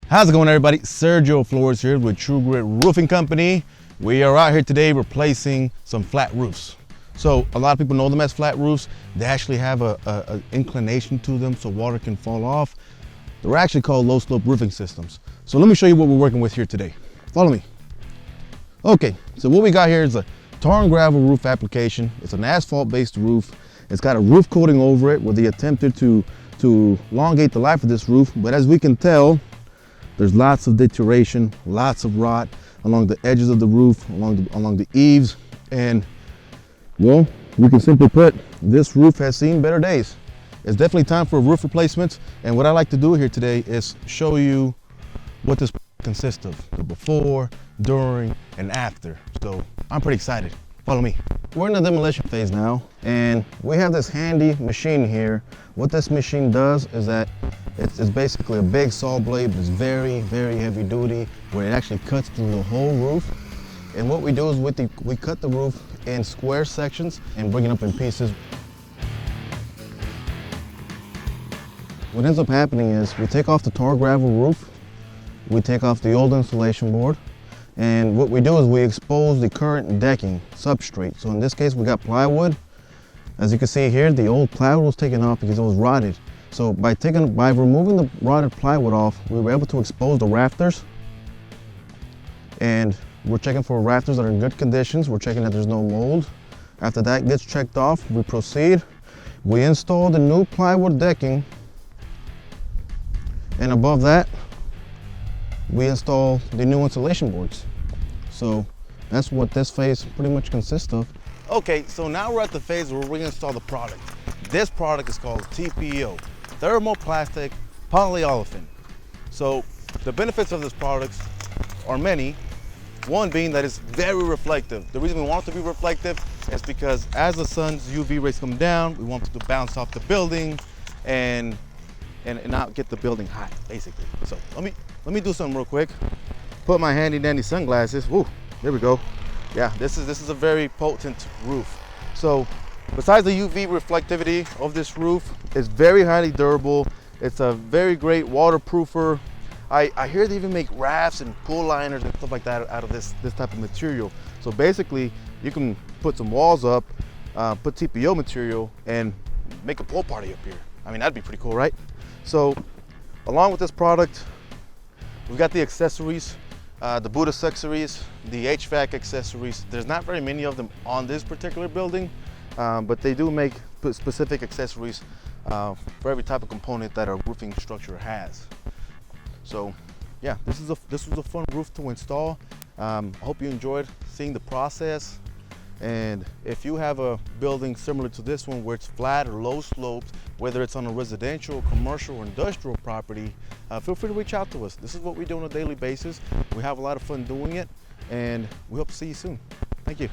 How's it going, everybody? Sergio Flores here with True Grit Roofing Company. We are out here today replacing some flat roofs. So a lot of people know them as flat roofs. They actually have a inclination to them so water can fall off. They're actually called low slope roofing systems. So let me show you what we're working with here today. Follow me. Okay, so what we got here is a tar and gravel roof application. It's an asphalt based roof. It's got a roof coating over it where they attempted to elongate the life of this roof. But as we can tell, there's lots of deterioration, lots of rot along the edges of the roof, along the eaves, and well, we can simply put, this roof has seen better days. It's definitely time for a roof replacement, and what I like to do here today is show you what this consists of, the before, during, and after. So I'm pretty excited. Follow me. We're in the demolition phase now, and we have this handy machine here. What this machine does is that it's basically a big saw blade, but it's very, very heavy duty, where it actually cuts through the whole roof. And what we do is we cut the roof in square sections and bring it up in pieces. What ends up happening is we take off the tar gravel roof, we take off the old insulation board, and what we do is we expose the current decking substrate. So in this case, we got plywood. As you can see here, the old plywood was taken off because it was rotted. So by removing the rotted plywood off, we were able to expose the rafters. And we're checking for rafters that are in good conditions. We're checking that there's no mold. After that gets checked off, we proceed. We install the new plywood decking. And above that, we install the new insulation boards. So that's what this phase pretty much consists of. Okay, so now we're at the phase where we're gonna install the product. This product is called TPO, thermoplastic polyolefin. So the benefits of this product are many. One being that it's very reflective. The reason we want it to be reflective is because as the sun's UV rays come down, we want it to bounce off the building and not get the building hot, basically. So let me do something real quick. Put my handy dandy sunglasses. Ooh, there we go. Yeah, this is a very potent roof. So besides the UV reflectivity of this roof, it's very highly durable. It's a very great waterproofer. I hear they even make rafts and pool liners and stuff like that out of this type of material. So basically, you can put some walls up, put TPO material, and make a pool party up here. I mean, that'd be pretty cool, right? So along with this product, we've got the accessories, the boot accessories, the HVAC accessories. There's not very many of them on this particular building, but they do make specific accessories for every type of component that a roofing structure has. So yeah, this was a fun roof to install. I hope you enjoyed seeing the process. And if you have a building similar to this one where it's flat or low sloped, whether it's on a residential, commercial, or industrial property, feel free to reach out to us. This is what we do on a daily basis. We have a lot of fun doing it, and we hope to see you soon. Thank you.